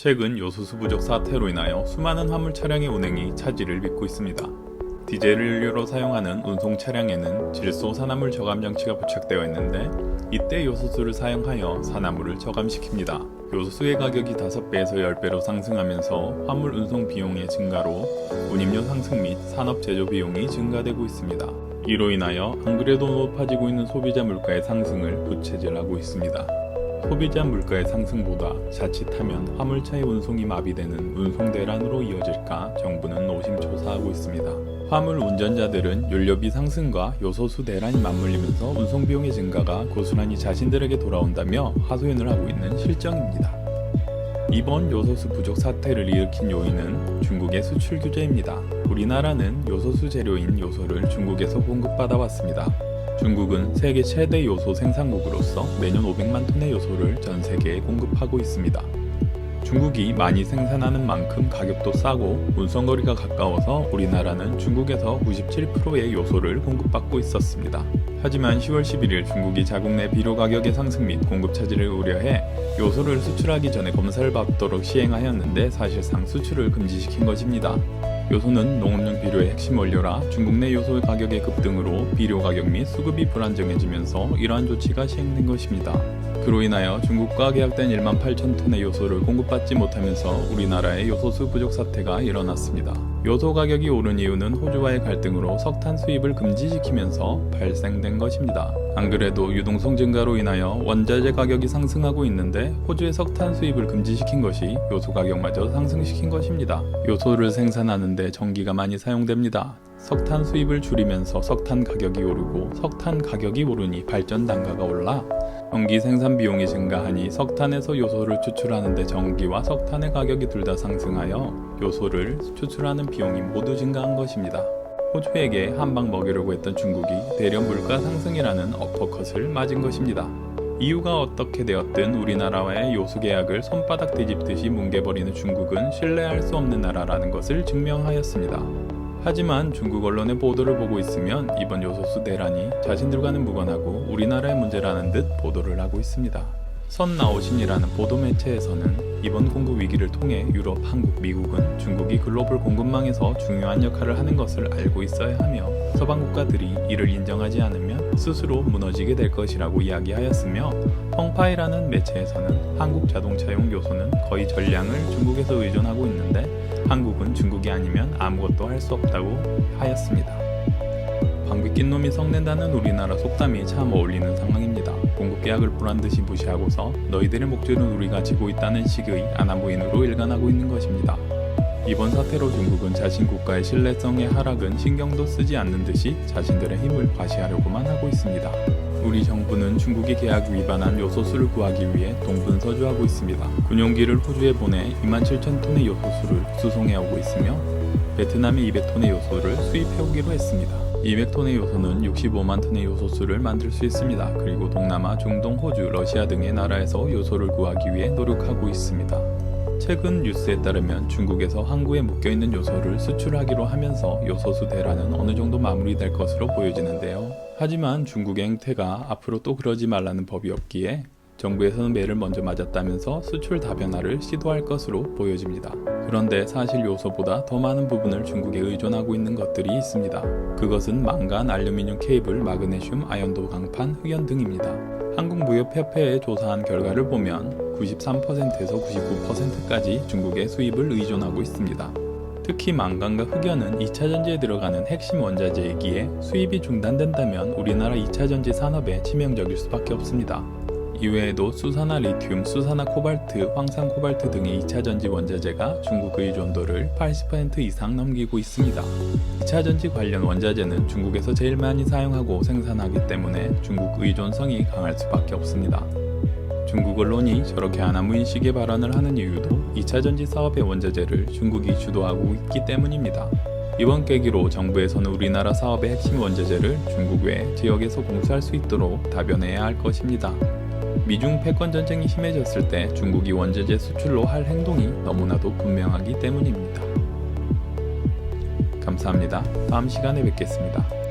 최근 요소수 부족 사태로 인하여 수많은 화물 차량의 운행이 차질을 빚고 있습니다. 디젤 연료로 사용하는 운송 차량에는 질소 산화물 저감 장치가 부착되어 있는데 이때 요소수를 사용하여 산화물을 저감시킵니다. 요소수의 가격이 5배에서 10배로 상승하면서 화물 운송 비용의 증가로 운임료 상승 및 산업 제조 비용이 증가되고 있습니다. 이로 인하여 안 그래도 높아지고 있는 소비자 물가의 상승을 부채질하고 있습니다. 소비자 물가의 상승보다 자칫하면 화물차의 운송이 마비되는 운송 대란으로 이어질까 정부는 노심초사하고 있습니다. 화물 운전자들은 연료비 상승과 요소수 대란이 맞물리면서 운송 비용의 증가가 고스란히 자신들에게 돌아온다며 하소연을 하고 있는 실정입니다. 이번 요소수 부족 사태를 일으킨 요인은 중국의 수출 규제입니다. 우리나라는 요소수 재료인 요소를 중국에서 공급받아 왔습니다. 중국은 세계 최대 요소 생산국으로서 매년 500만 톤의 요소를 전 세계에 공급하고 있습니다. 중국이 많이 생산하는 만큼 가격도 싸고 운송거리가 가까워서 우리나라는 중국에서 97%의 요소를 공급받고 있었습니다. 하지만 10월 11일 중국이 자국 내 비료 가격의 상승 및 공급 차질을 우려해 요소를 수출하기 전에 검사를 받도록 시행하였는데 사실상 수출을 금지시킨 것입니다. 요소는 농업용 비료의 핵심 원료라 중국 내 요소 가격의 급등으로 비료 가격 및 수급이 불안정해지면서 이러한 조치가 시행된 것입니다. 그로 인하여 중국과 계약된 1만 8천 톤의 요소를 공급받지 못하면서 우리나라의 요소수 부족 사태가 일어났습니다. 요소 가격이 오른 이유는 호주와의 갈등으로 석탄 수입을 금지시키면서 발생된 것입니다. 안 그래도 유동성 증가로 인하여 원자재 가격이 상승하고 있는데 호주의 석탄 수입을 금지시킨 것이 요소 가격마저 상승시킨 것입니다. 요소를 생산하는데 전기가 많이 사용됩니다. 석탄 수입을 줄이면서 석탄 가격이 오르고 석탄 가격이 오르니 발전 단가가 올라 전기 생산 비용이 증가하니 석탄에서 요소를 추출하는데 전기와 석탄의 가격이 둘 다 상승하여 요소를 추출하는 비용이 모두 증가한 것입니다. 호주에게 한방 먹이려고 했던 중국이 대량 물가 상승이라는 어퍼컷을 맞은 것입니다. 이유가 어떻게 되었든 우리나라와의 요소 계약을 손바닥 뒤집듯이 뭉개버리는 중국은 신뢰할 수 없는 나라라는 것을 증명하였습니다. 하지만 중국 언론의 보도를 보고 있으면 이번 요소수 대란이 자신들과는 무관하고 우리나라의 문제라는 듯 보도를 하고 있습니다. 선나오신이라는 보도 매체에서는 이번 공급 위기를 통해 유럽, 한국, 미국은 중국이 글로벌 공급망에서 중요한 역할을 하는 것을 알고 있어야 하며 서방 국가들이 이를 인정하지 않으면 스스로 무너지게 될 것이라고 이야기하였으며 펑파이라는 매체에서는 한국 자동차용 요소는 거의 전량을 중국에서 의존하고 있는데 한국은 중국이 아니면 아무것도 할 수 없다고 하였습니다. 방귀 낀 놈이 성낸다는 우리나라 속담이 참 어울리는 상황입니다. 공급 계약을 보란듯이 무시하고서 너희들의 목줄은 우리가 지고 있다는 식의 아나무인으로 일관하고 있는 것입니다. 이번 사태로 중국은 자신 국가의 신뢰성의 하락은 신경도 쓰지 않는 듯이 자신들의 힘을 과시하려고만 하고 있습니다. 우리 정부는 중국이 계약 위반한 요소수를 구하기 위해 동분서주하고 있습니다. 군용기를 호주에 보내 27,000톤의 요소수를 수송해오고 있으며 베트남에 200톤의 요소를 수입해오기로 했습니다. 200톤의 요소는 65만 톤의 요소수를 만들 수 있습니다. 그리고 동남아, 중동, 호주, 러시아 등의 나라에서 요소를 구하기 위해 노력하고 있습니다. 최근 뉴스에 따르면 중국에서 항구에 묶여있는 요소를 수출하기로 하면서 요소수 대란은 어느 정도 마무리될 것으로 보여지는데요. 하지만 중국의 행태가 앞으로 또 그러지 말라는 법이 없기에 정부에서는 매를 먼저 맞았다면서 수출 다변화를 시도할 것으로 보여집니다. 그런데 사실 요소보다 더 많은 부분을 중국에 의존하고 있는 것들이 있습니다. 그것은 망간, 알루미늄 케이블, 마그네슘, 아연도 강판, 흑연 등입니다. 한국무역협회에 조사한 결과를 보면 93%에서 99%까지 중국의 수입을 의존하고 있습니다. 특히 망간과 흑연은 2차전지에 들어가는 핵심 원자재이기에 수입이 중단된다면 우리나라 2차전지 산업에 치명적일 수밖에 없습니다. 이외에도 수산화 리튬, 수산화 코발트, 황산 코발트 등의 2차전지 원자재가 중국 의존도를 80% 이상 넘기고 있습니다. 2차전지 관련 원자재는 중국에서 제일 많이 사용하고 생산하기 때문에 중국 의존성이 강할 수밖에 없습니다. 중국 언론이 저렇게 아나무인식의 발언을 하는 이유도 2차전지 사업의 원자재를 중국이 주도하고 있기 때문입니다. 이번 계기로 정부에서는 우리나라 사업의 핵심 원자재를 중국 외 지역에서 공수할 수 있도록 다변해야 할 것입니다. 미중 패권 전쟁이 심해졌을 때 중국이 원자재 수출로 할 행동이 너무나도 분명하기 때문입니다. 감사합니다. 다음 시간에 뵙겠습니다.